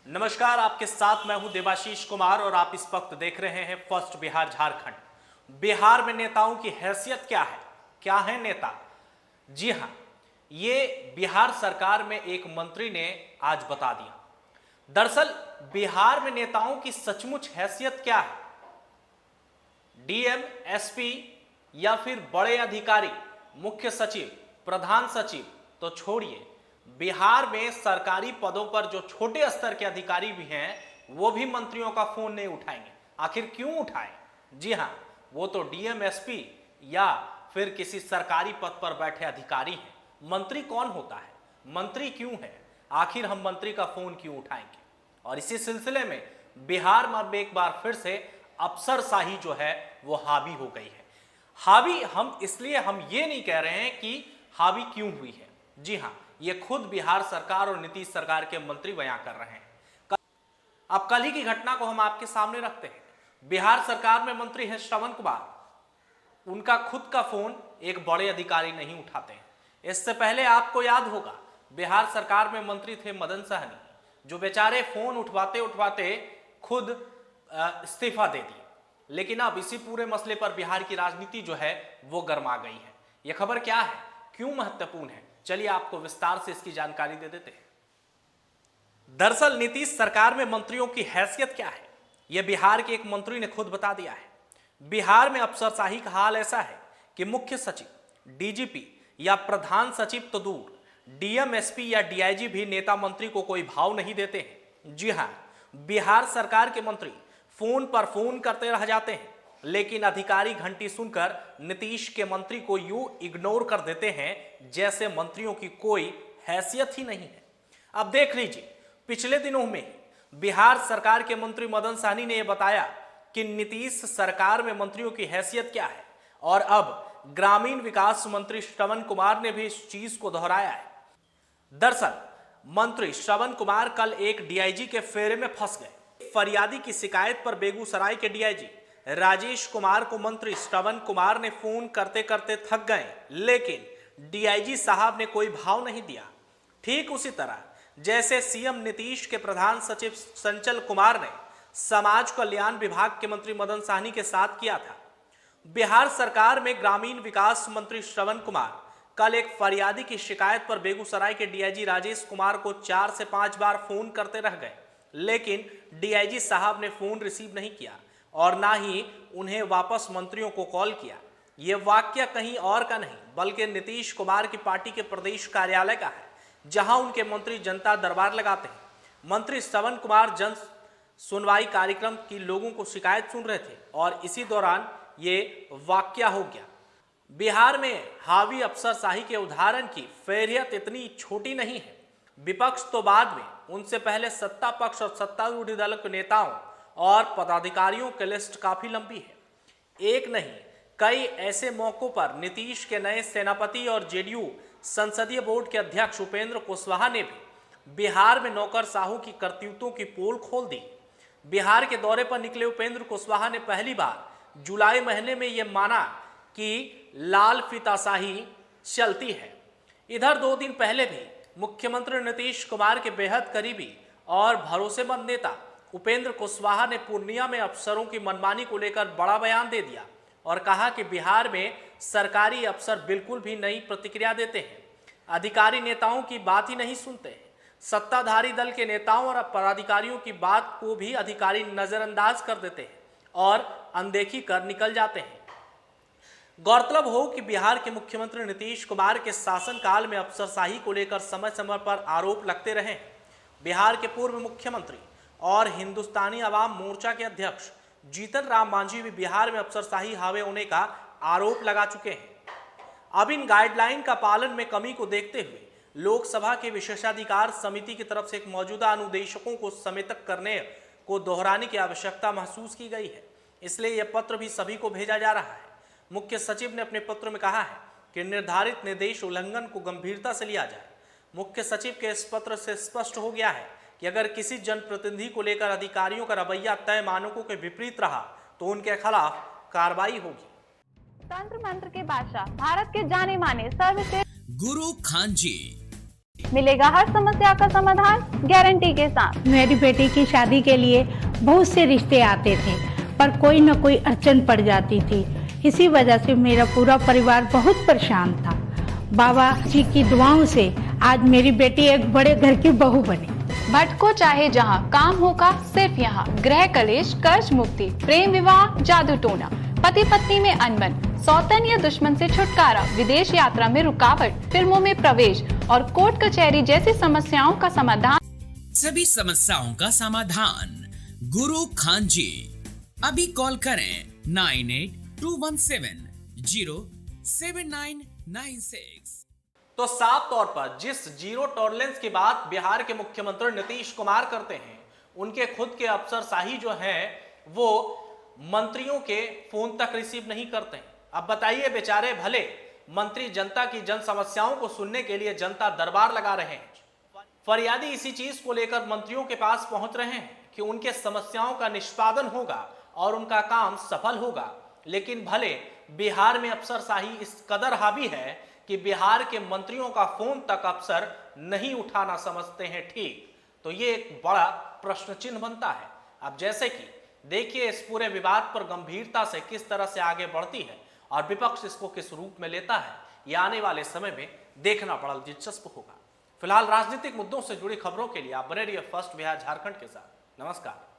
नमस्कार, आपके साथ मैं हूं देवाशीष कुमार और आप इस वक्त देख रहे हैं फर्स्ट बिहार झारखंड। बिहार में नेताओं की हैसियत क्या है, क्या है नेता? जी हां, ये बिहार सरकार में एक मंत्री ने आज बता दिया। दरअसल बिहार में नेताओं की सचमुच हैसियत क्या है? डीएम, एसपी या फिर बड़े अधिकारी, मुख्य सचिव, प्रधान सचिव तो छोड़िए, बिहार में सरकारी पदों पर जो छोटे स्तर के अधिकारी भी हैं वो भी मंत्रियों का फोन नहीं उठाएंगे। आखिर क्यों उठाएं? जी हां, वो तो डीएम, एसपी या फिर किसी सरकारी पद पर बैठे अधिकारी हैं। मंत्री कौन होता है? मंत्री क्यों है? आखिर हम मंत्री का फोन क्यों उठाएंगे? और इसी सिलसिले में बिहार में एक बार फिर से अफसरशाही जो है वो हावी हो गई है। हावी हम इसलिए हम ये नहीं कह रहे हैं कि हावी क्यों हुई है। जी हां, ये खुद बिहार सरकार और नीतीश सरकार के मंत्री बयां कर रहे हैं। अब कल ही की घटना को हम आपके सामने रखते हैं। बिहार सरकार में मंत्री है श्रवण कुमार, उनका खुद का फोन एक बड़े अधिकारी नहीं उठाते हैं। इससे पहले आपको याद होगा बिहार सरकार में मंत्री थे मदन सहनी, जो बेचारे फोन उठवाते उठवाते खुद इस्तीफा दे दिए। लेकिन अब इसी पूरे मसले पर बिहार की राजनीति जो है वो गर्मा गई है। यह खबर क्या है, क्यों महत्वपूर्ण है, चलिए आपको विस्तार से इसकी जानकारी दे देते हैं। दरअसल नीतीश सरकार में मंत्रियों की हैसियत क्या है, यह बिहार के एक मंत्री ने खुद बता दिया है। बिहार में अफसरशाही का हाल ऐसा है कि मुख्य सचिव, डीजीपी या प्रधान सचिव तो दूर, डीएम, एसपी या डीआईजी भी नेता मंत्री को कोई भाव नहीं देते हैं। जी हां, बिहार सरकार के मंत्री फोन पर फोन करते रह जाते हैं, लेकिन अधिकारी घंटी सुनकर नीतीश के मंत्री को यूं इग्नोर कर देते हैं जैसे मंत्रियों की कोई हैसियत ही नहीं है। अब देख लीजिए, पिछले दिनों में बिहार सरकार के मंत्री मदन सहनी ने यह बताया कि नीतीश सरकार में मंत्रियों की हैसियत क्या है, और अब ग्रामीण विकास मंत्री श्रवण कुमार ने भी इस चीज को दोहराया है। दरअसल मंत्री श्रवण कुमार कल एक डीआईजी के फेरे में फंस गए। फरियादी की शिकायत पर बेगूसराय के डीआईजी राजेश कुमार को मंत्री श्रवण कुमार ने फोन करते करते थक गए, लेकिन डीआईजी साहब ने कोई भाव नहीं दिया। ठीक उसी तरह जैसे सीएम नीतीश के प्रधान सचिव संचल कुमार ने समाज कल्याण विभाग के मंत्री मदन सहनी के साथ किया था। बिहार सरकार में ग्रामीण विकास मंत्री श्रवण कुमार कल एक फरियादी की शिकायत पर बेगूसराय के डीआईजी राजेश कुमार को 4 से 5 बार फोन करते रह गए, लेकिन डीआईजी साहब ने फोन रिसीव नहीं किया और ना ही उन्हें वापस मंत्रियों को कॉल किया। यह वाक्य कहीं और का नहीं बल्कि नीतीश कुमार की पार्टी के प्रदेश कार्यालय का है, जहां उनके मंत्री जनता दरबार लगाते हैं। मंत्री श्रवण कुमार जन सुनवाई कार्यक्रम की लोगों को शिकायत सुन रहे थे और इसी दौरान ये वाक्य हो गया। बिहार में हावी अफसरशाही के उदाहरण की फेरियत इतनी छोटी नहीं है। विपक्ष तो बाद में, उनसे पहले सत्ता पक्ष और सत्तारूढ़ दल के नेताओं और पदाधिकारियों की लिस्ट काफी लंबी है। एक नहीं, कई ऐसे मौकों पर नीतीश के नए सेनापति और जेडीयू संसदीय बोर्ड के अध्यक्ष उपेंद्र कुशवाहा ने भी बिहार में नौकरशाहों की करतूतों की पोल खोल दी। बिहार के दौरे पर निकले उपेंद्र कुशवाहा ने पहली बार जुलाई महीने में यह माना कि लाल फीताशाही चलती है। इधर 2 दिन पहले भी मुख्यमंत्री नीतीश कुमार के बेहद करीबी और भरोसेमंद नेता उपेंद्र कुशवाहा ने पूर्णिया में अफसरों की मनमानी को लेकर बड़ा बयान दे दिया और कहा कि बिहार में सरकारी अफसर बिल्कुल भी नई प्रतिक्रिया देते हैं। अधिकारी नेताओं की बात ही नहीं सुनते हैं। सत्ताधारी दल के नेताओं और पदाधिकारियों की बात को भी अधिकारी नजरअंदाज कर देते हैं और अनदेखी कर निकल जाते हैं। गौरतलब हो कि बिहार के मुख्यमंत्री नीतीश कुमार के शासनकाल में अफसरशाही को लेकर समय समय पर आरोप लगते रहे हैं। बिहार के पूर्व मुख्यमंत्री और हिंदुस्तानी अवाम मोर्चा के अध्यक्ष जीतन राम मांझी भी बिहार में अफसरशाही हावी होने का आरोप लगा चुके हैं। अब इन गाइडलाइन का पालन में कमी को देखते हुए लोकसभा के विशेषाधिकार समिति की तरफ से एक मौजूदा अनुदेशकों को समेतक करने को दोहराने की आवश्यकता महसूस की गई है। इसलिए यह पत्र भी सभी को भेजा जा रहा है। मुख्य सचिव ने अपने पत्र में कहा है कि निर्धारित निर्देश उल्लंघन को गंभीरता से लिया जाए। मुख्य सचिव के इस पत्र से स्पष्ट हो गया है कि अगर किसी जनप्रतिनिधि को लेकर अधिकारियों का रवैया तय मानकों के विपरीत रहा तो उनके खिलाफ कार्रवाई होगी। तंत्र मंत्र के बादशाह, भारत के जाने माने सर्वश्रेष्ठ गुरु खान जी मिलेगा हर समस्या का समाधान गारंटी के साथ। मेरी बेटी की शादी के लिए बहुत से रिश्ते आते थे, पर कोई न कोई अड़चन पड़ जाती थी। इसी वजह से मेरा पूरा परिवार बहुत परेशान था। बाबा जी की दुआओं से आज मेरी बेटी एक बड़े घर की बहू बनी। भटको चाहे जहां, काम होगा सिर्फ यहाँ। गृह कलेश, कर्ज मुक्ति, प्रेम विवाह, जादू टोना, पति पत्नी में अनबन, सौतन या दुश्मन से छुटकारा, विदेश यात्रा में रुकावट, फिल्मों में प्रवेश और कोर्ट कचहरी जैसी समस्याओं का समाधान। सभी समस्याओं का समाधान गुरु खान जी। अभी कॉल करें 9821707996। तो साफ तौर पर जिस जीरो टॉलरेंस की बात बिहार के मुख्यमंत्री नीतीश कुमार करते हैं, उनके खुद के अफसरशाही जो हैं वो मंत्रियों के फोन तक रिसीव नहीं करते हैं। अब बताइए, बेचारे भले मंत्री जनता की जन समस्याओं को सुनने के लिए जनता दरबार लगा रहे हैं, फरियादी इसी चीज को लेकर मंत्रियों के पास पहुंच रहे हैं कि उनके समस्याओं का निष्पादन होगा और उनका काम सफल होगा। लेकिन भले बिहार में अफसरशाही इस कदर हावी है कि बिहार के मंत्रियों का फोन तक अफसर नहीं उठाना समझते हैं ठीक, तो ये एक बड़ा प्रश्न चिन्ह बनता है। अब जैसे कि देखिए इस पूरे विवाद पर गंभीरता से किस तरह से आगे बढ़ती है और विपक्ष इसको किस रूप में लेता है, ये आने वाले समय में देखना बड़ा दिलचस्प होगा। फिलहाल राजनीतिक मुद्दों से जुड़ी खबरों के लिए आप बने रहिए फर्स्ट बिहार झारखंड के साथ। नमस्कार।